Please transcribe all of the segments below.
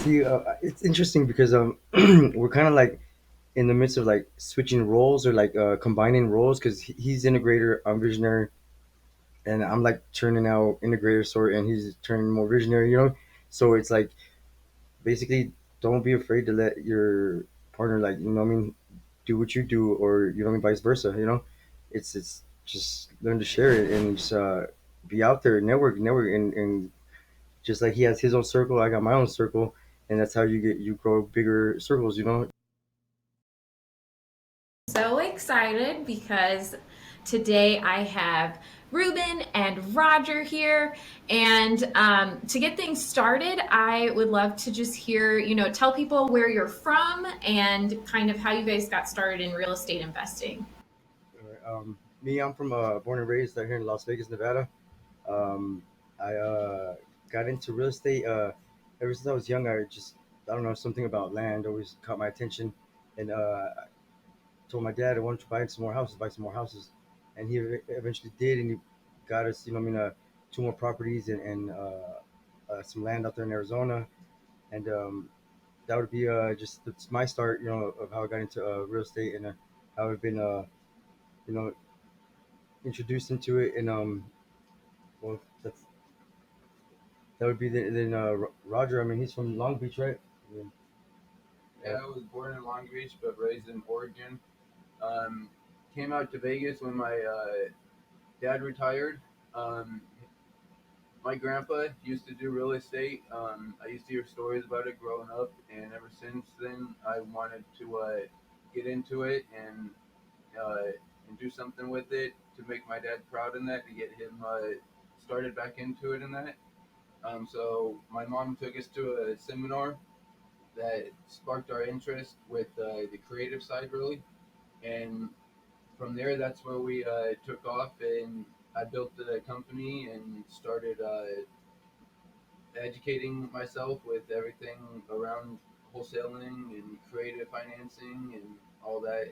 See, it's interesting because we're kind of like in the midst of like switching roles or like combining roles because he's integrator, I'm visionary, and I'm like turning out integrator sort, and he's turning more visionary. So it's like basically don't be afraid to let your partner like what I mean do what you do, or I mean vice versa. It's just learn to share it and just be out there, network, and just like he has his own circle, I got my own circle, and that's how you grow bigger circles. So excited because today I have Ruben and Roger here. And to get things started, I would love to just hear, tell people where you're from and kind of how you guys got started in real estate investing. Me, I'm from born and raised out here in Las Vegas, Nevada. I got into real estate ever since I was young. I don't know, something about land always caught my attention, and I told my dad I wanted to buy some more houses, and he eventually did, and he got us, two more properties and some land out there in Arizona, and that would be just that's my start, of how I got into real estate and how I've been, you know, introduced into it, and well, that would be then Roger. I mean, he's from Long Beach, right? I mean, Yeah, I was born in Long Beach but raised in Oregon. Um, Came out to Vegas when my dad retired. Um, my grandpa used to do real estate. I used to hear stories about it growing up, and ever since then, I wanted to get into it uh, and do something with it to make my dad proud in that, to get him started back into it in that. So my mom took us to a seminar that sparked our interest with the creative side, really. And from there, that's where we took off, and I built the company and started educating myself with everything around wholesaling and creative financing and all that.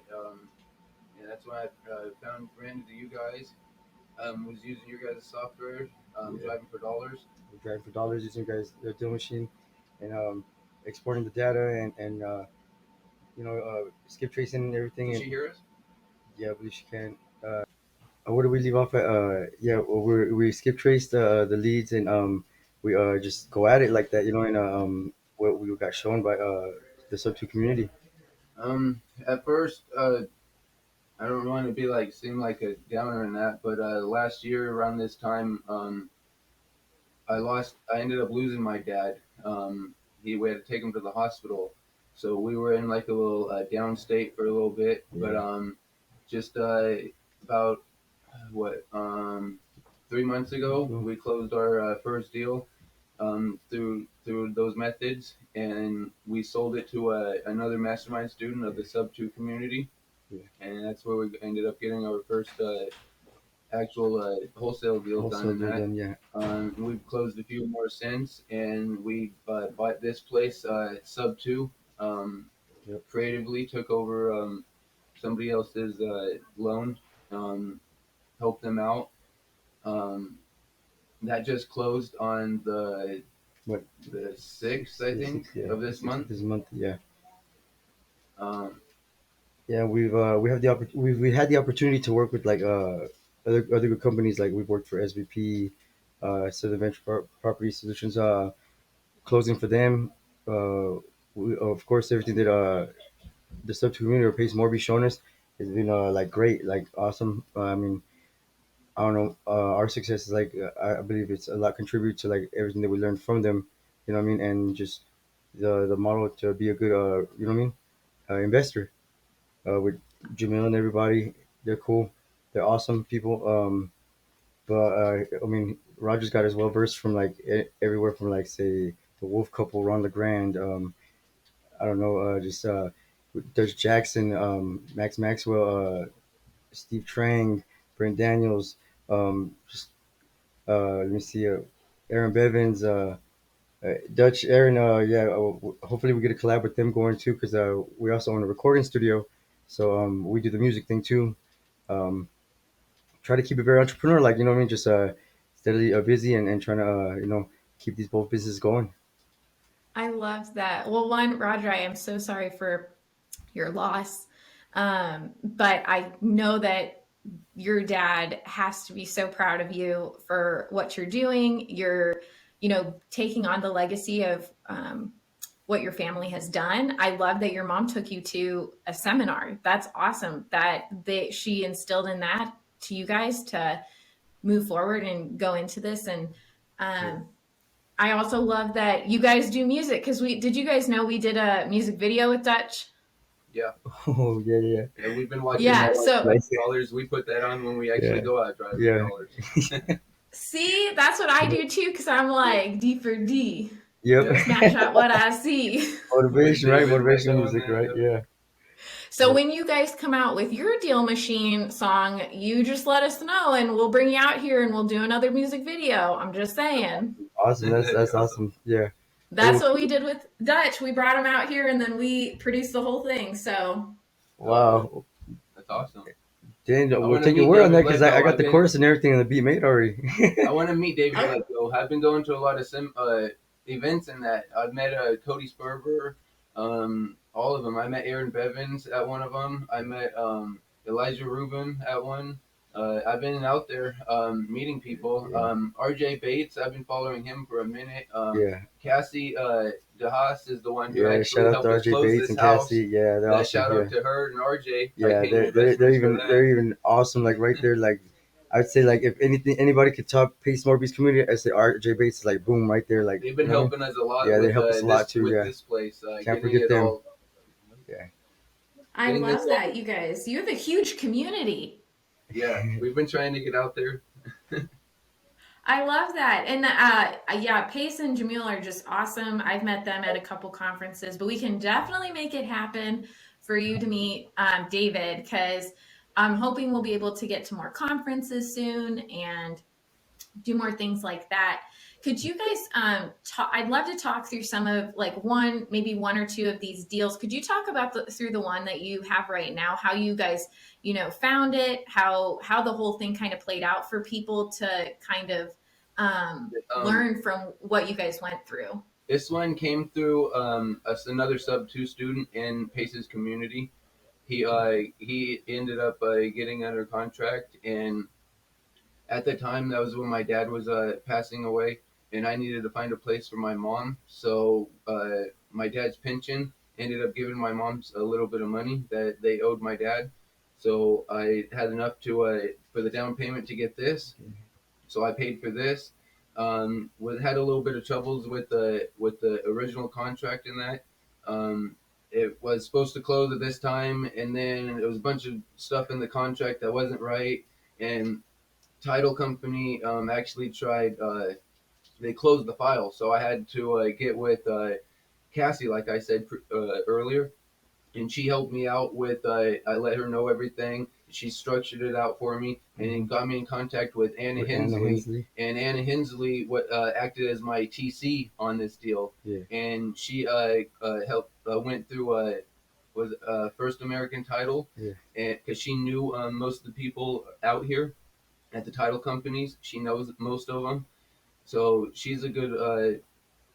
And that's when I ran into you guys. Was using your guys' software, yeah, driving for dollars. we drive for dollars using you guys the deal machine, and exporting the data and skip tracing and everything. Can And she hear us? yeah, I believe she can. Where do we leave off at? Yeah, well, we skip traced the leads, and we just go at it like that, and what we got shown by the sub two community. At first, I don't want to be like seem like a downer in that, but last year around this time, I ended up losing my dad. We had to take him to the hospital, so we were in like a little downstate for a little bit. But Yeah. just about what 3 months ago, So, we closed our first deal through those methods, and we sold it to another mastermind student of the sub two community, yeah, and that's where we ended up getting our first actual wholesale deal done wholesale in deal that. done. Yeah. We've closed a few more since, and we bought this place sub two. Um, Yep. Creatively took over somebody else's loan, helped them out. Um, that just closed on What? the sixth, Six, I yeah, think, six, yeah, of the this sixth of month. this month. Yeah. Um, Yeah, we had the opportunity to work with like other good companies. Like we've worked for SVP, Southern Venture Property Solutions, closing for them. Of course, everything that the sub community or Pace Morby shown us has been like great, like awesome. I mean, I don't know. Our success is like I believe it's a lot contribute to like everything that we learned from them. You know what I mean? And just the model to be a good investor with Jamil and everybody. They're cool. They're awesome people. But I mean, Roger's got his well versed from like everywhere from like say the Wolf couple, Ron LeGrand. I don't know, just Dutch Jackson, Max Maxwell, Steve Trang, Brent Daniels. Just let me see, Aaron Bevins, Dutch Aaron. Yeah, hopefully we get a collab with them going too, because we also own a recording studio, so we do the music thing too. Um, Try to keep it very entrepreneur, like what I mean, just steadily busy and trying to keep these both businesses going. I love that. Well, one, Roger, I am so sorry for your loss. But I know that your dad has to be so proud of you for what you're doing. You're, taking on the legacy of what your family has done. I love that your mom took you to a seminar. That's awesome that she instilled in that to you guys to move forward and go into this. And Yeah. um, I also love that you guys do music because did you guys know we did a music video with Dutch? Yeah. Oh yeah, yeah. Yeah, we've been watching Yeah. that on So Nice. dollars. We put that on when we actually Yeah, go out driving yeah, dollars. see, that's what I do too because I'm like D for D. yep. Yeah. Smash out what I see. With Motivation, right? David let Motivational go on music, that. right? Yep. Yeah, So yeah. when you guys come out with your Deal Machine song, you just let us know and we'll bring you out here and we'll do another music video. I'm just saying. Awesome. That'd be That's awesome. awesome. Yeah. Hey, That's what we did with Dutch. We brought him out here and then we produced the whole thing. So Oh, wow. that's awesome. Dan, I we'll want to take your meet word on that David because I Leto. got the chorus and everything and the beat made already. I want to meet David okay. Leto. I've been going to a lot of events and that. I've met Cody Sperber, all of them. I met Aaron Bevins at one of them. I met Elijah Ruben at one. I've been out there meeting people. Yeah. RJ Bates, I've been following him for a minute. Yeah. Cassie DeHaas is the one who Yeah. Shout actually out to helped us RJ close Bates this and house. Cassie. Yeah, they're That awesome. shout Yeah. out to her and RJ. I Yeah, paid investments for that. they're even awesome. Like right there, like I'd say, like if anything, anybody could top Pace Morby's community, I say RJ Bates is like boom right there. Like They've you been know what I mean? helping us a lot Yeah, they with help us a lot too. Yeah, this place, can't getting forget it them. all, Yeah, I getting this love all. that, you guys. You have a huge community. Yeah, we've been trying to get out there. I love that. And yeah, Pace and Jamil are just awesome. I've met them at a couple conferences, but we can definitely make it happen for you to meet David because I'm hoping we'll be able to get to more conferences soon and do more things like that. Could you guys talk, I'd love to talk through some of like maybe one or two of these deals. Could you talk about through the one that you have right now, how you guys, found it, how the whole thing kind of played out for people to kind of Um, learn from what you guys went through? this one came through another sub two student in Pace's community. He ended up getting under contract, and at the time that was when my dad was passing away, and I needed to find a place for my mom. So my dad's pension ended up giving my mom a little bit of money that they owed my dad. So I had enough to for the down payment to get this. So I paid for this. Had a little bit of troubles with the original contract in that. It was supposed to close at this time, and then there was a bunch of stuff in the contract that wasn't right, and title company actually tried. They closed the file, so I had to get with Cassie, like I said earlier, and she helped me out with. I let her know everything. She structured it out for me, and then got me in contact with Anna with Anna Hensley. Hensley. And Anna Hensley acted as my TC on this deal, Yeah. and she helped went through was First American Title, Yeah. and because she knew most of the people out here at the title companies. She knows most of them, so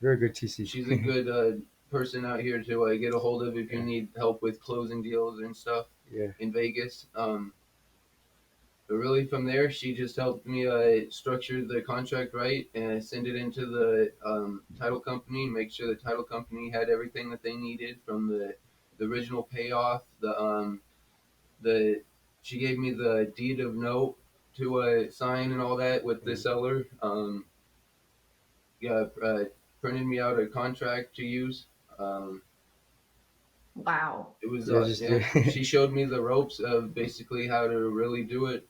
Very good TC. she's a good person out here to get a hold of if you Yeah. need help with closing deals and stuff Yeah. in Vegas. But really, from there, she just helped me structure the contract right and send it into the title company. Make sure the title company had everything that they needed from the original payoff. The she gave me the deed of note to sign and all that with the seller. Yeah, printed me out a contract to use. Um, Wow. it was Yeah. Just yeah. She showed me the ropes of basically how to really do it.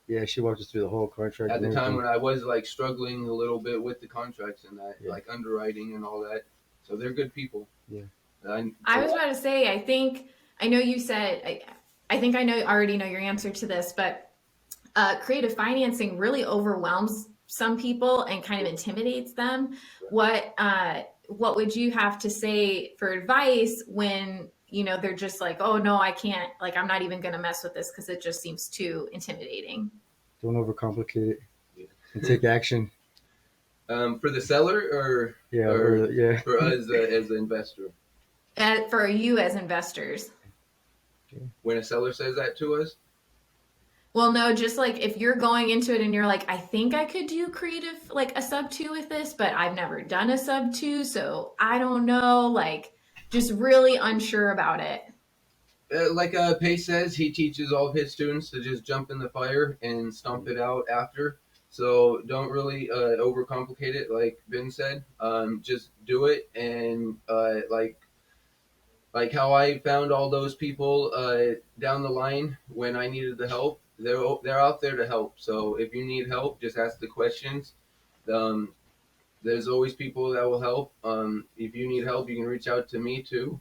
yeah. She walked us through the whole contract At and the time everything. when I was like struggling a little bit with the contracts and that, Yeah. like underwriting and all that. So they're good people. Yeah. I was about to say, I know you said, I think I already know your answer to this, but creative financing really overwhelms some people and kind of intimidates them. What would you have to say for advice when they're just like, oh no, I can't, like I'm not even going to mess with this because it just seems too intimidating? Don't overcomplicate it Yeah. and take action. For the seller or Yeah, or or yeah. for us as the investor? For you as investors? When a seller says that to us, Well, no, just like if you're going into it and you're like, I think I could do creative, like a sub two with this, but I've never done a sub two, so I don't know, like just really unsure about it. like Pace says, he teaches all of his students to just jump in the fire and stomp it out after. So don't really overcomplicate it, like Ben said. Just do it, and like how I found all those people down the line when I needed the help. They're out there to help. So if you need help, just ask the questions. Um, there's always people that will help. If you need help, you can reach out to me too.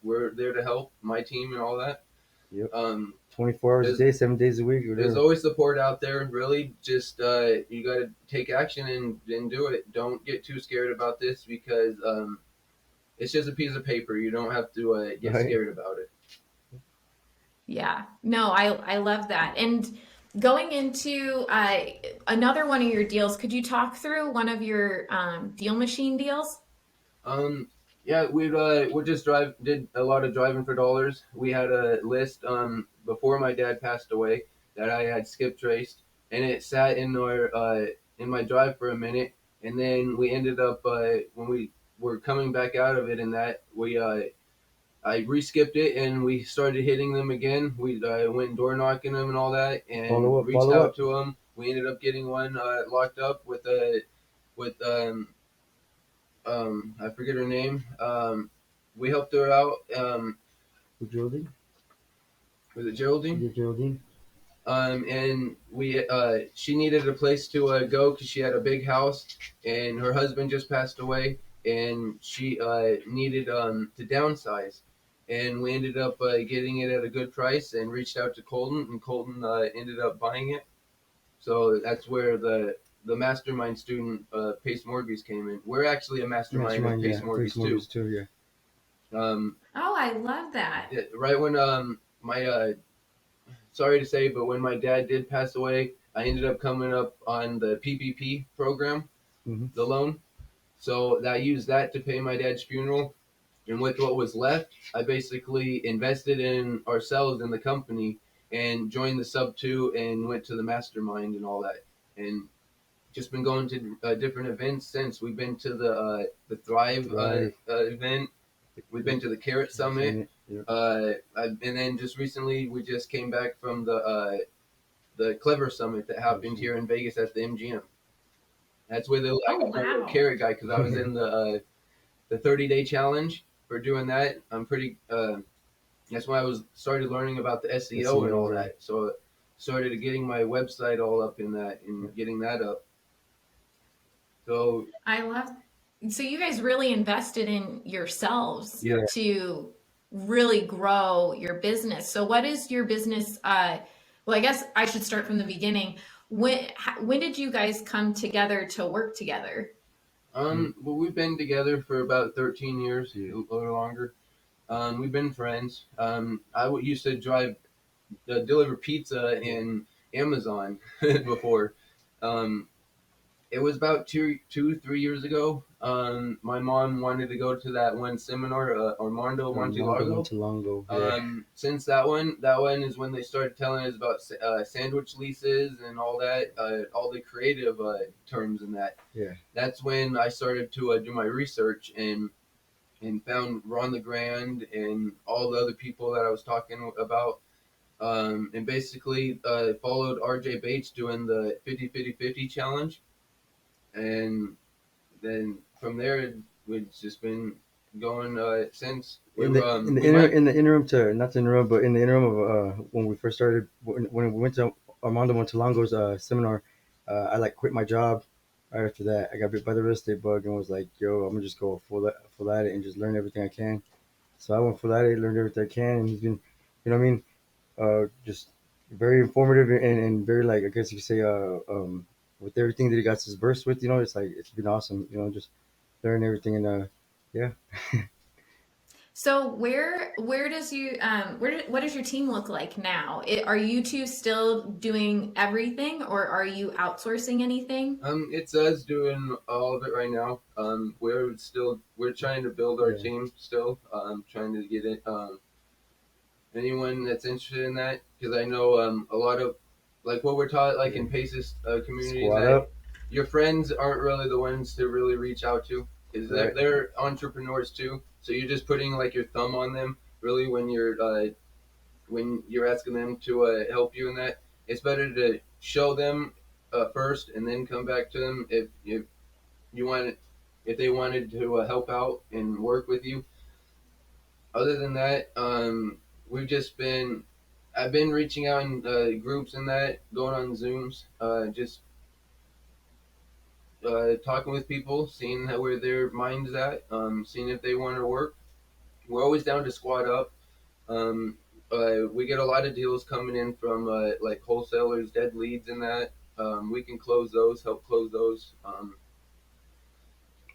We're there to help my team and all that. Yep. Um, 24 hours a there's day, 7 days a week. there's Whatever. always support out there. Really, just you got to take action and do it. Don't get too scared about this because it's just a piece of paper. You don't have to get Right. scared about it. Yeah, no, I love that. And going into another one of your deals, could you talk through one of your deal machine deals? Um, yeah, we just did a lot of driving for dollars. We had a list before my dad passed away that I had skip traced, and it sat in my drive for a minute, and then we ended up when we were coming back out of it, and that we I reskipped it, and we started hitting them again. We went door knocking them and all that, and Follow up, reached follow out up. to them. We ended up getting one locked up with I forget her name. We helped her out. With Geraldine? Was it Geraldine? Yeah, Geraldine. And we she needed a place to go because she had a big house, and her husband just passed away, and she needed to downsize. And we ended up getting it at a good price, and reached out to Colton, and Colton ended up buying it. So that's where the mastermind student Pace Mortgage came in. We're actually a mastermind of Mastermind, Pace yeah. Face Mortgage too. mortgage too, yeah. Um, Oh, I love that. right when my sorry to say, but when my dad did pass away, I ended up coming up on the PPP program, Mm-hmm. the loan. So I used that to pay my dad's funeral, and with what was left, I basically invested in ourselves in the company and joined the sub two and went to the mastermind and all that, and just been going to different events since. We've been to the Thrive Drive. event. We've been to the Carrot Summit, Yep. and then just recently we just came back from the Clever Summit that happened here in Vegas at the MGM. That's where I Oh, got my little wow. carrot guy because I was in the 30-day challenge for doing that. I'm pretty. That's when I was started learning about the SEO and all SEO, yeah. that. So started getting my website all up in that Yeah. and getting that up. So I love. So you guys really invested in yourselves yeah, Yeah. to really grow your business. So what is your business? Well, I guess I should start from the beginning. When did you guys come together to work together? well, we've been together for about 13 years Yeah. or longer. We've been friends. Used to drive deliver pizza in Amazon before. Um, it was about 3 years ago. My mom wanted to go to that one seminar, Armando Mondo Montilago. Montalongo, yeah. Since that one is when they started telling us about sandwich leases and all that, all the creative terms and that. Yeah. That's when I started to do my research and found Ron LeGrand and all the other people that I was talking about, and basically followed RJ Bates doing the 50-50-50 challenge, and then from there we've just been going since. In the in the We inter might. in the interim to not to interrupt, but in the interim of when we first started when we went to Armando Montalongo's seminar, I like quit my job right after that. I got bit by the real estate bug and was like, yo, I'm gonna just go full at it and just learn everything I can. So I went full at it, learned everything I can, and he's been, what I mean, just very informative and very like I guess you could say with everything that he got his verse with, it's like it's been awesome, just learn everything and yeah. So where does you what does your team look like now? Are you two still doing everything, or are you outsourcing anything? It's us doing all of it right now. We're trying to build our Yeah, team still. Trying to get it. Anyone that's interested in that, because I know a lot of like what we're taught like yeah. in Paces communities Squad that up, your friends aren't really the ones to really reach out to, because right? they're entrepreneurs too. So you're just putting like your thumb on them really when you're asking them to help you in that. It's better to show them first and then come back to them if you want if they wanted to help out and work with you. Other than that, we've just been I've been reaching out in groups and that, going on Zooms, just talking with people, seeing where their mind's at, seeing if they want to work. We're always down to squat up. Um, we get a lot of deals coming in from like wholesalers, dead leads, and that. We can close those, help close those. Most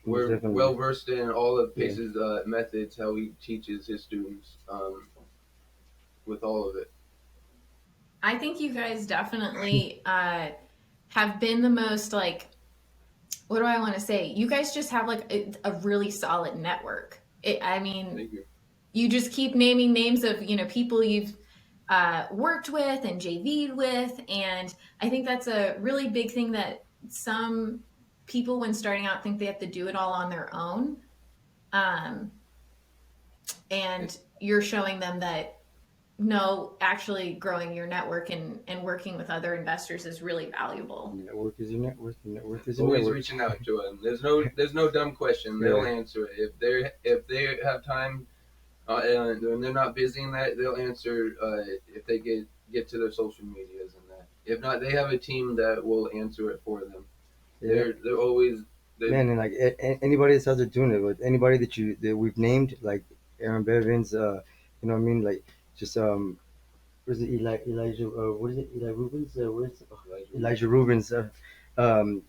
We're definitely. well versed in all of Yeah. Pace's methods, how he teaches his students with all of it. I think you guys definitely have been the most like, what do I want to say? You guys just have like a really solid network. I mean, Thank you. you just keep naming names of people you've worked with and JV'd with, and I think that's a really big thing that some people, when starting out, think they have to do it all on their own. Um, and you're showing them that no, actually growing your network and working with other investors is really valuable. Network is your network. Your network is your Always network. reaching out to them. There's no dumb question. They'll Yeah, answer it if they have time and they're not busy in that. They'll answer if they get to their social medias and that. If not, they have a team that will answer it for them. yeah. They're always they Man, and like anybody that's out there doing it, with anybody that we've named, like Aaron Bevins, you know what I mean, like just was it Elijah? What is it? Eli Rubens? Where's Elijah Rubens?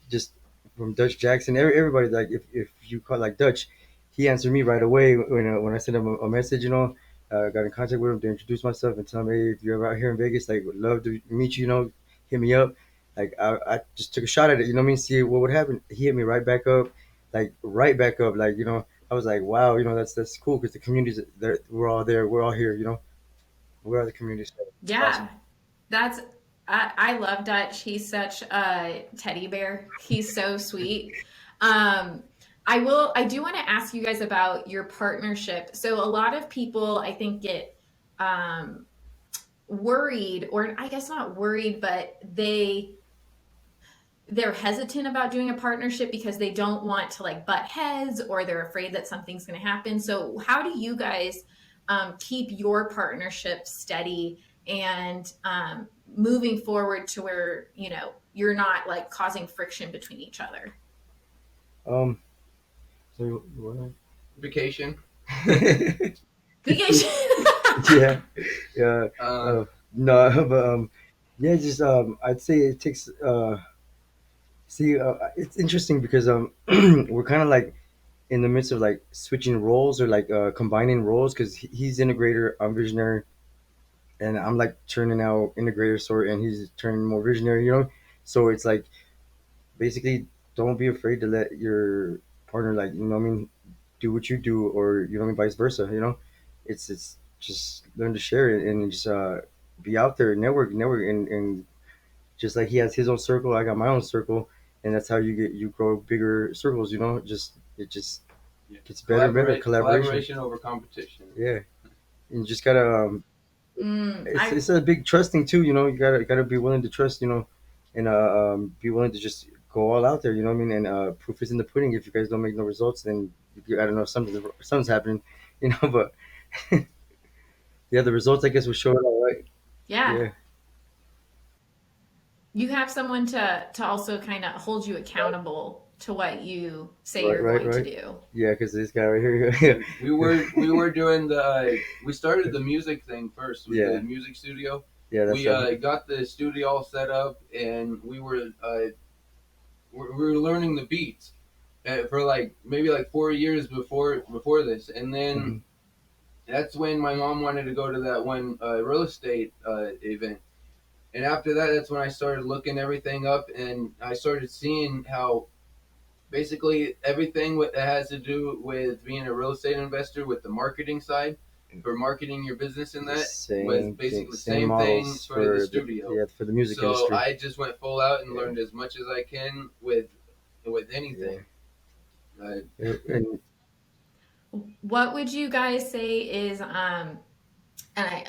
Just from Dutch Jackson. Everybody, like if you call like Dutch, he answered me right away when I sent him a message. Got in contact with him to introduce myself and tell him, hey, if you're ever out here in Vegas, like would love to meet you. Hit me up. Like I just took a shot at it. You know what I mean? See what would happen. He hit me right back up, like right back up. Like I was like, wow. That's cool because the communities there, we're all there. We're all here. We're all the community. It's Yeah, awesome. that's I love Dutch. He's such a teddy bear. He's so sweet. Um, I do want to ask you guys about your partnership. So a lot of people I think get um, worried, or I guess not worried, but they're hesitant about doing a partnership because they don't want to like butt heads, or they're afraid that something's going to happen. So how do you guys keep your partnership steady and moving forward to where you're not like causing friction between each other? Um, so you wanna? vacation. Vacation. Yeah, yeah. um, Uh, no, but yeah, just I'd say it takes. See, it's interesting because we're kind of like in the midst of like switching roles or like combining roles because he's integrator, I'm visionary, and I'm like turning out integrator sort, and he's turning more visionary. So it's like basically don't be afraid to let your partner like what I mean do what you do, or what I mean vice versa. It's just learn to share it and just be out there, network, and just like he has his own circle, I got my own circle, and that's how you grow bigger circles. Just it just yeah. gets better and better collaboration. Collaboration over competition. Yeah, and you just gotta it's I it's a big trusting too. You gotta be willing to trust. And be willing to just go all out there. You know what I mean? And proof is in the pudding. If you guys don't make no results, then you gotta know something's happening. But yeah, the results I guess will show it all right. Yeah, Yeah, you have someone to also kind of hold you accountable to what you say right, you're right, going to right. do. Yeah, because this guy right here. We were doing we started the music thing first with Yeah, the music studio. yeah, that's We got the studio all set up and we were learning the beats for like maybe like 4 years before this, and then hmm that's when my mom wanted to go to that one real estate event. And after that, that's when I started looking everything up, and I started seeing how basically everything that has to do with being a real estate investor with the marketing side for marketing your business in that was basically the same thing for the studio. For the music So industry. I just went full out and learned as much as I can with anything. And What would you guys say is and I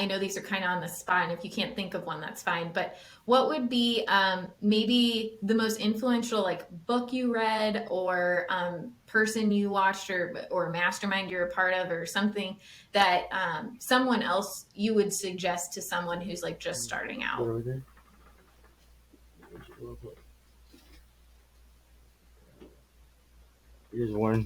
know these are kind of on the spot, and if you can't think of one, that's fine. But what would be maybe the most influential like book you read, or person you watched, or mastermind you're a part of, or something that someone else you would suggest to someone who's like just starting out? over there. Here's one.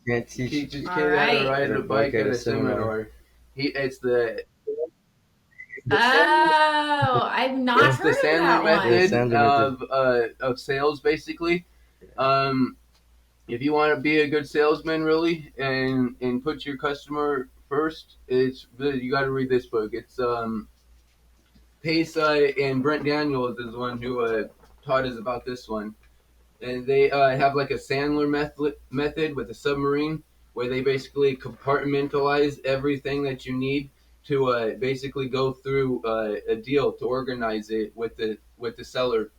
Can't teach. Teaches All kid how to right. ride a bike at a seminar. It's the Oh, I've not it's the heard of Sandler that one. method Sandler of sales, basically. If you want to be a good salesman, really, and put your customer first, you got to read this book. It's Pace and Brent Daniels is the one who taught us about this one, and they have like a Sandler method with a submarine where they basically compartmentalize everything that you need to basically go through a deal to organize it with the seller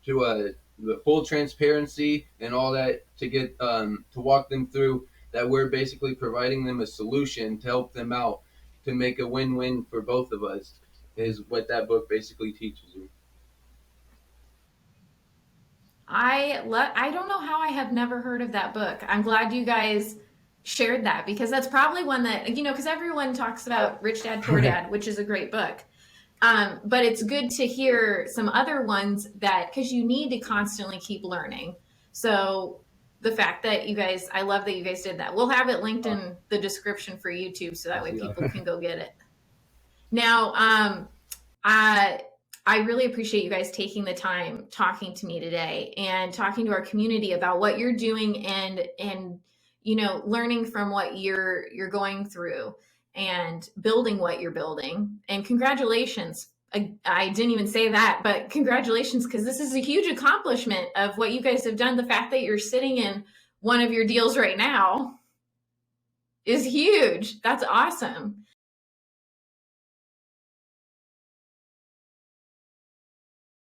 to the full transparency and all that to get to walk them through that we're basically providing them a solution to help them out to make a win-win for both of us is what that book basically teaches you. I don't know how I have never heard of that book. I'm glad you guys shared that, because that's probably one that, because everyone talks about Rich Dad Poor Dad, which is a great book. But it's good to hear some other ones because you need to constantly keep learning. So the fact that I love that you guys did that. We'll have it linked in the description for YouTube, so that way people can go get it. Now, I really appreciate you guys taking the time talking to me today and talking to our community about what you're doing and learning from what you're going through and building what you're building. And congratulations. I didn't even say that, but congratulations, because this is a huge accomplishment of what you guys have done. The fact that you're sitting in one of your deals right now is huge. That's awesome.